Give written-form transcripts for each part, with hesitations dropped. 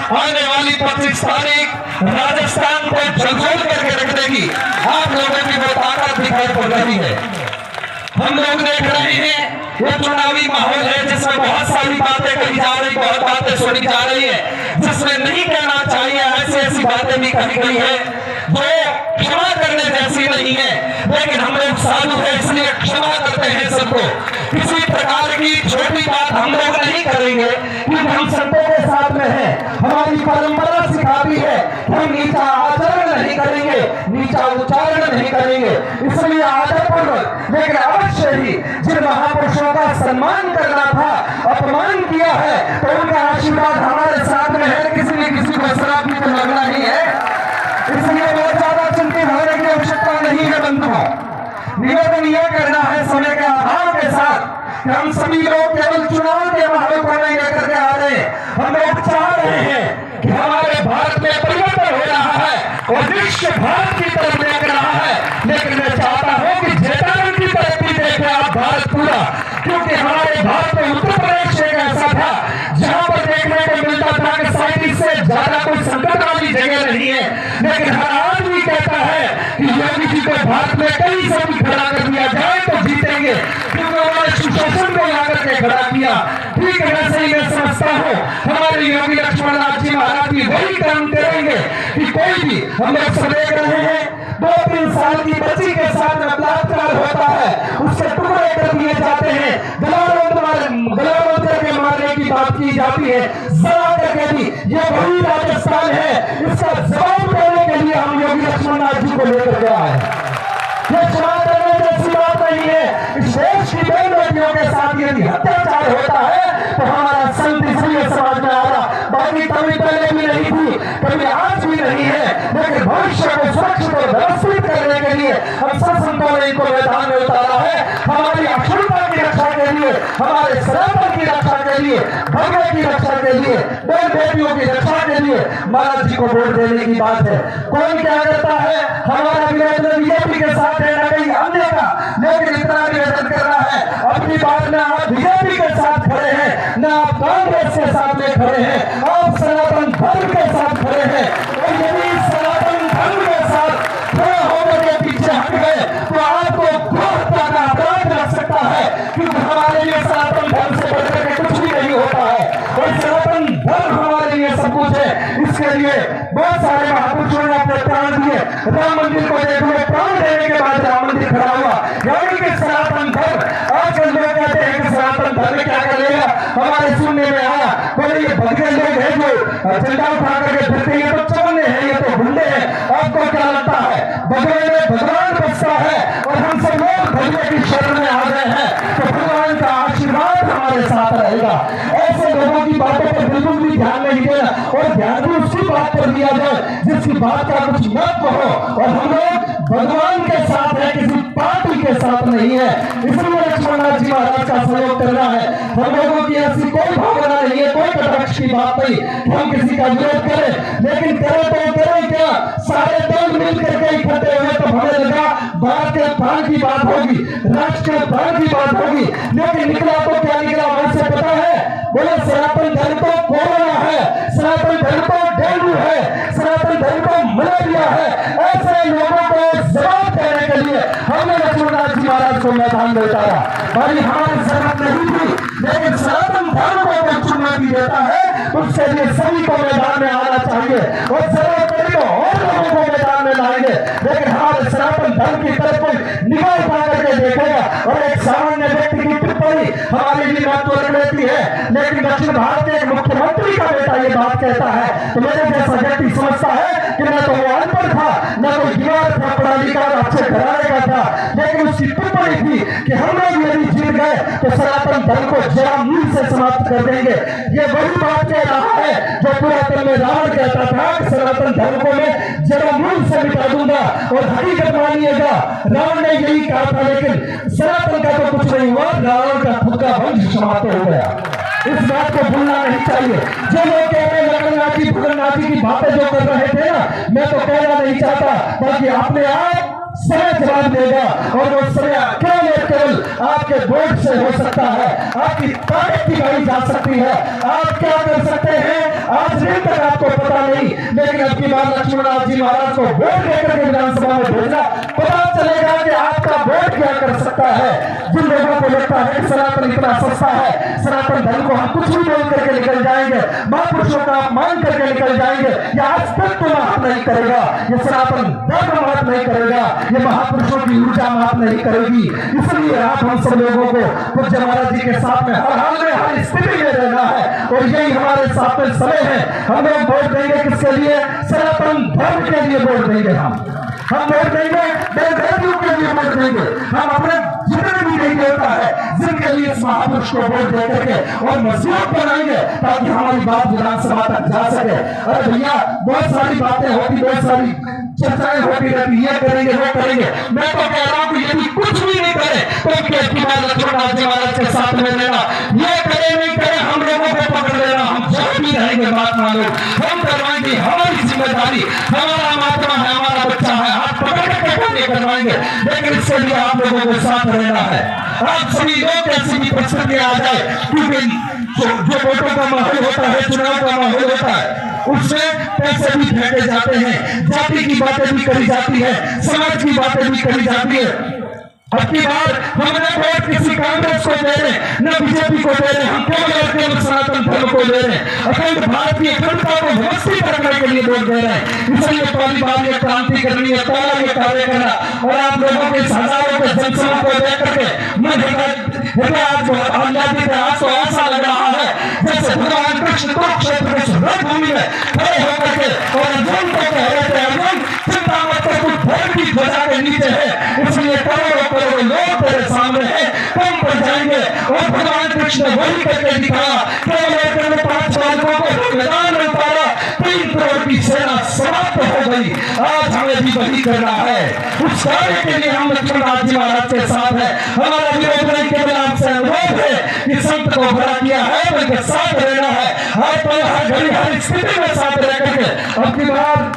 आने वाली 25 तारीख राजस्थान को झकझोर करके रख देगी। आप लोगों की वो ताकत दिखाई पड़ रही है। हम लोग देख रहे हैं ये चुनावी माहौल है जिसमें बहुत सारी बातें कही जा रही, बहुत बातें सुनी जा रही है, जिसमें नहीं कहना चाहिए ऐसी ऐसी बातें भी कही गई है जो क्षमा करने जैसी नहीं है। लेकिन हम लोग साधु हैं इसलिए क्षमा करते हैं सबको। किसी प्रकार की छोटी बात हम लोग नहीं करेंगे क्योंकि हम संतों के साथ में हैं। हमारी परंपरा सिखाती है हम नीचा आचरण नहीं करेंगे, नीचा उच्चारण नहीं करेंगे। इसलिए आदरपूर्वक लेकिन अवश्य ही जिन महापुरुषों का सम्मान करना था, अपमान किया है, तो उनका आशीर्वाद हमारे साथ में है। किसी ने किसी को शराब की तो लगना ही है, इसलिए बहुत ज्यादा चिंतित होने की आवश्यकता नहीं है। बंधुओं, निवेदन यह करना है समय के अभाव के साथ कि हम सभी लोग केवल चुनाव के माहौल को नहीं लेकर के आ रहे। हम लोग चाह रहे हैं कि हमारे भारत में परिवर्तन हो रहा है और विश्व भारत की तरफ देख रहा है। लेकिन मैं चाहता हूं कि जेठालाल की तरफ भी देखे आप भारत पूरा, क्योंकि हमारे भारत में उत्तर प्रदेश एक ऐसा था जहां पर देखने को मिलता था कि साइंस से ज्यादा कोई संकट वाली जगह नहीं है। लेकिन हर आदमी कहता है कि योगी जी को भारत में कहीं से भी खड़ा कर दिया जाए तो जीतेंगे, क्योंकि उन्होंने सुशासन को लाकर के खड़ा किया। ठीक है, वैसे ही मैं समझता हूँ हमारे योगी लक्ष्मण नाथ जी महाराज भी वही काम करेंगे कि कोई भी, हम लोग सब देख रहे हैं 2-3 साल की बच्ची के साथ में बलात्कार होता है, उसके टुकड़े कर दिए जाते हैं, गलावंत के मारने की बात की जाती है, जरा करके भी। ये वही राजस्थान है, इसका जवाब देने के लिए हम योगी लक्ष्मण नाथ जी को लेकर गया है। ये क्षमा करने जैसी बात नहीं है। इस देश की बहन बेटियों के साथ यदि अत्याचार होता है तो हमारा संत इसलिए समाज में आ रहा, बाकी कभी पहले भी नहीं थी, कभी आज भी नहीं है। लेकिन भविष्य को सुरक्षित और व्यवस्थित करने के लिए हम सब संतों ने इनको मैदान में उतारा है। हमारी अक्षुणता की रक्षा के लिए, हमारे सनातन की रक्षा के लिए, भगवत की रक्षा के लिए, बहन बेटियों की रक्षा के लिए महाराज जी को वोट देने की बात है। कौन क्या करता है, हमारा विरोध बीजेपी के साथ है ना कहीं अन्य का, लेकिन इतना निवेदन करना है अपनी बात में आप बीजेपी के साथ खड़े हैं, ना आप कांग्रेस के साथ में खड़े हैं, आप सनातन धर्म के साथ खड़े हैं। और यदि सनातन धर्म के साथ खड़े होकर के पीछे हट गए तो आपको हत्या का अपराध लग सकता है, क्योंकि हमारे लिए सनातन धर्म से बढ़कर के कुछ भी नहीं होता है और सनातन धर्म हमारे लिए सब कुछ है। इसके लिए बहुत सारे महापुरुषों ने अपने प्राण दिए। राम मंदिर को देख लो, प्राण देने के बाद राम मंदिर खड़ा हुआ, यानी कि सनातन धर्म। आजकल लोग कहते हैं कि सनातन धर्म क्या करेगा, हमारे सुनने में आया बोले ये भगवे लोग हैं जो झंडा उठा करके फिरते, ये तो चौने हैं, ये तो गुंडे हैं। आपको क्या लगता है भगवे में भगवान बसता है और हम सब लोग भगवे की शरण में आ गए हैं तो भगवान का आशीर्वाद हमारे साथ रहेगा। ऐसे लोगों की बातों पर बिल्कुल भी ध्यान नहीं देना और ध्यान भी उसी बात पर दिया जाए जिसकी बात का कुछ महत्व हो। और हम लोग भगवान के साथ है, किसी पार्टी के साथ नहीं है। इसलिए लक्ष्मण नाथ जी महाराज का सहयोग करना है। हम लोगों की ऐसी कोई भावना नहीं है, कोई कटाक्ष की बात नहीं कि हम किसी का विरोध करें, लेकिन करें तो करें क्या, सारे दल मिल करके इकट्ठे हुए तो हमें लगा भारत के प्राण की बात होगी, राष्ट्र के प्राण की बात होगी, लेकिन निकला तो क्या निकला वहां से पता है, बोले सनातन धर्म तो कोरोना है, सनातन धर्म तो डेंगू है, सनातन धर्म तो मलेरिया है। ऐसे लोगों को जवाब देने के लिए हमने लक्ष्मण नाथ जी महाराज को मैदान में उतारा। भाई हमारी जरूरत नहीं थी, लेकिन सनातन धर्म को अगर चुनौती देता है तो उसके लिए सभी को मैदान में आना चाहिए और जरूरत पड़ी तो और लोगों को मैदान में लाएंगे। लेकिन हमारे सनातन धर्म की तरफ कोई निगाह उठा करके देखेगा और एक सामान्य व्यक्ति की टिप्पणी हमारे लिए महत्व रख लेती है, लेकिन दक्षिण भारत के एक मुख्यमंत्री का बेटा ये बात कहता है तो मेरे जैसा व्यक्ति समझता है कि न तो वो अनपढ़ था, न कोई दीवार था, पढ़ा लिखा अच्छे घराने का था, लेकिन उसकी टिप्पणी थी कि हम लोग यदि जीत गए तो सनातन धर्म को जड़ा मूल से समाप्त कर देंगे। ये वही बात कह रहा है जो पुरातन में रावण कहता था कि सनातन धर्म को मैं जड़ा मूल से मिटा दूंगा। और हकीकत मानिएगा रावण ने यही कहा था, लेकिन सनातन का तो कुछ नहीं हुआ, रावण का खुद का वंश समाप्त हो गया। इस बात को भूलना नहीं चाहिए। जो लोग कह रहे लखननाथ जी भगन्नाथ जी की बातें जो कर रहे थे ना, मैं तो कहना नहीं चाहता, बल्कि अपने आप समय जवाब देगा और वो समय केवल आपके वोट से हो सकता है, आपकी ताकत दिखाई जा सकती है। आप क्या कर सकते हैं, आज दिन तक आपको नहीं, लेकिन अब की बार लक्ष्मणनाथ जी महाराज को वोट देकर के विधानसभा में भेजना, पता चलेगा कि आपका वोट क्या कर सकता है। जिन लोगों को लगता है कि सनातन इतना सस्ता है, सनातन धर्म को हम कुछ भी बोल करके निकल जाएंगे, महापुरुषों का अपमान करके निकल जाएंगे, ये आज तक तो माफ नहीं करेगा, ये सनातन धर्म माफ नहीं करेगा, ये महापुरुषों की ऊर्जा माफ नहीं करेगी। इसलिए आप हम सब लोगों को पूज्य महाराज जी के साथ में हर हाल में हर स्थिति में रहना है, और यही हमारे साथ में समय है। हम लोग वोट देंगे किसके लिए? सनातन धर्म के लिए वोट देंगे। हम वोट देंगे देवदेवियों के लिए वोट देंगे, हम अपने जितने भी नहीं देवता है जिनके लिए इस महापुरुष को वोट दे करके और मजबूत बनाएंगे ताकि हमारी बात विधानसभा तक जा सके। अरे भैया बहुत सारी बातें होती, बहुत सारी चर्चाएं होती रहती, ये करेंगे वो करेंगे। मैं तो कह रहा हूँ कि यदि कुछ भी नहीं करे तो लक्ष्मणनाथ जी महाराज के साथ में रहना, ये करे नहीं करे हम लोगों को पकड़ लेना, हम जो भी रहेंगे बात मानो, हम करवाएंगे, हमारी जिम्मेदारी, हमारा महात्मा है, हमारा बच्चा है, हाथ पकड़ के करवाएंगे। लेकिन इसके लिए आप लोगों को साथ रहना है। आप सभी लोग कैसी भी परिस्थिति आ जाए, क्योंकि जो वोटों का माहौल होता है, चुनाव का माहौल होता है, उसमें पैसे भी फेंके जाते हैं, जाति की बातें भी करी जाती है, समाज की बातें भी करी जाती है। अब की बार हमने वोट किसी कांग्रेस को दे रहे, न बीजेपी को दे रहे, हम केवल सनातन धर्म को दे रहे, अखंड भारत की अखंडता को व्यवस्थित करने के लिए वोट दे रहे हैं। इसलिए पहली बार ये क्रांति करनी है, पहला ये कार्य करना, और आप लोगों के हजारों के जनसभा को देख करके आज तो ऐसा लग रहा है जैसे भगवान कृष्ण कुरुक्षेत्र के रणभूमि में खड़े होकर के और अर्जुन को कह रहे थे, अर्जुन चिंता मत कर, तू धर्म की ध्वजा के नीचे है, इसलिए करोड़ों करोड़ों लोग तेरे सामने है, कम पड़ जाएंगे। और भगवान कृष्ण वही करके दिखाया, केवल 5 बालकों को मैदान में उतारा, 3 करोड़ की सेना समाप्त हो गई। आज हमें भी वही करना है, उस कार्य के लिए हम लक्ष्मणनाथ जी महाराज के साथ है। हमारा विरोध नहीं, केवल आपसे अनुरोध है कि संत को भरा किया है तो इनके साथ रहना है, हर घड़ी हर स्थिति में साथ रह करके। अब की बार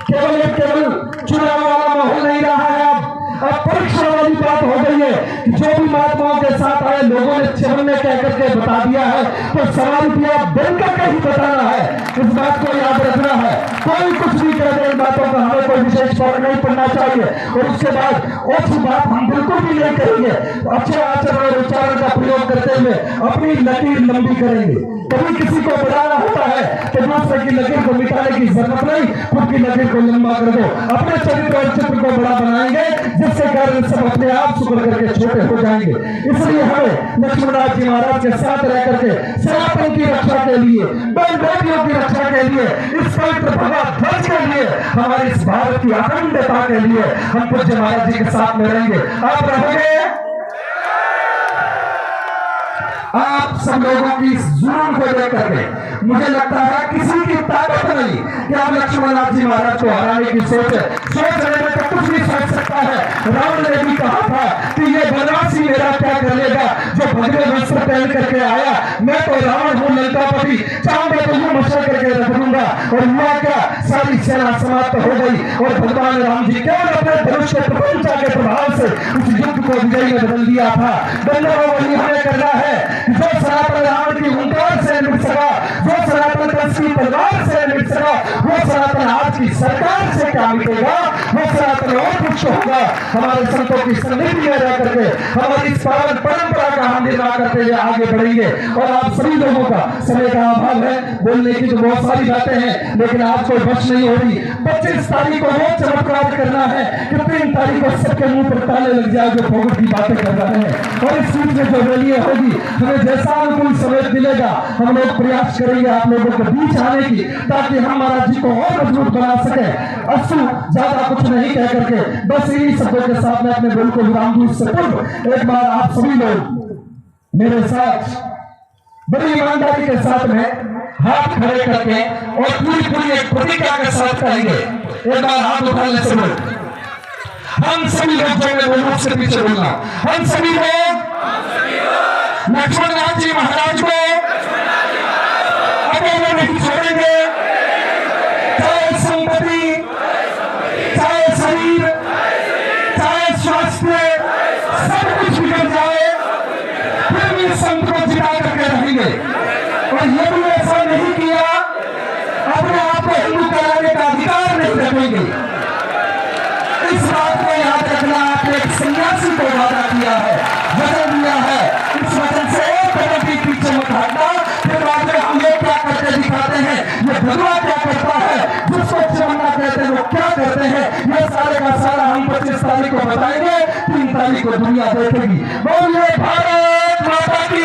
केवल चुनाव वाला माहौल नहीं रहा है, अब परीक्षा वाली बात हो गई है कि जो भी महात्माओं के साथ आए लोगों ने चरण में कह करके बता दिया है, तो सवाल किया बनकर के ही बताना है, इस बात को याद रखना है। कोई कुछ भी कह दे, इन बातों का हमें कोई विशेष फर्क नहीं पड़ना चाहिए, और उसके बाद अच्छी बात हम बिल्कुल भी नहीं करेंगे। अच्छे आचरण और उच्चारण का प्रयोग करते हुए अपनी लकीर लंबी करेंगे। कभी किसी को बढ़ाना होता है तो दूसरे की लकीर को मिटाने की जरूरत नहीं, खुद की लकीर को लंबा कर दो, अपने चरित्र और चित्र को बड़ा बनाएंगे, जिससे कारण सब अपने आप सुधर करके छोटे हो जाएंगे। इसलिए हमें लक्ष्मणनाथ जी महाराज के साथ रह करके सनातन की रक्षा के लिए, बहन बेटियों की रक्षा के लिए, इस पवित्र भगवा ध्वज के लिए, हमारी इस भारत की अखंडता के लिए हम पूज्य महाराज जी के साथ में रहेंगे। आप रहोगे? आप सब लोगों की इस जुनून को देख करके मुझे लगता है किसी की ताकत नहीं कि आप लक्ष्मणनाथ जी महाराज को हराने की सोच रहे में तो कुछ नहीं सोच सकता है। रावण ने भी कहा था कि ये बनवासी मेरा क्या कर लेगा, जो भगवे वस्त्र पहन करके आया, मैं तो रावण हूँ लंकापति, चाहूंगा तो यूं मशर करके रख दूंगा। और हुआ क्या, सारी सेना समाप्त हो गई और भगवान राम जी केवल अपने धनुष के प्रपंचा के प्रभाव से उस युद्ध को विजयी में बदल दिया था। बंधुओं वही हमें करना है, जो सनातन रावण की हुंकार से मिट सका, जो सनातन कंस की तलवार से मिट सका, वो सनातन आज की सरकार से क्या मिटेगा, वो सनातन और कुछ होगा। हमारे संतों की सन्निधि में रह करके हमारी इस पावन परंपरा का हम निर्वाह करते हुए आगे बढ़ेंगे। और आप सभी लोगों का समय का अभाव है, बोलने की तो बहुत सारी बातें हैं, लेकिन आज कोई बच नहीं हो रही। 25 तारीख को वो चमत्कार करना है कि 3 तारीख को सबके मुंह पर ताले लग जाए जो फोगट की बातें कर रहे हैं। और इस चीज में जो रैली होगी, हमें जैसा अनुकूल समय मिलेगा हम लोग प्रयास करेंगे आप लोगों के बीच आने की, ताकि हम महाराज जी को और मजबूत बना सके। अस्तु ज्यादा कुछ नहीं कह करके बस इन्हीं शब्दों के साथ में अपने बोल को विराम दूं। इससे पूर्व एक बार आप सभी लोग मेरे साथ बड़ी ईमानदारी के साथ में हाथ खड़े करके और पूरी एक प्रतिज्ञा के साथ कहेंगे, एक बार हाथ उठाने से बोल, हम सभी लोग जो मैं बोलूं उससे पीछे बोलना, हम सभी लोग लक्ष्मणनाथ जी महाराज को अकेले नहीं छोड़ेंगे, चाहे संपत्ति, चाहे शरीर, चाहे स्वास्थ्य, सब कुछ बिगड़ जाए, फिर भी संत को जिता करके रहेंगे। और यदि ऐसा नहीं किया, अपने आप को नहीं रखेंगे। इस बात को याद रखना, आपने एक सन्यासी को वादा किया है, वचन दिया है, इस वचन से एक कदम भी पीछे मत हटना। फिर बाद में हम लोग क्या करके दिखाते हैं, ये भगवान क्या करता है, जिसको चमन्ना कहते हैं वो क्या करते हैं, ये सारे का सारा हम 25 तारीख को बताएंगे, 3 तारीख को दुनिया देखेगी। बोलिए भारत माता की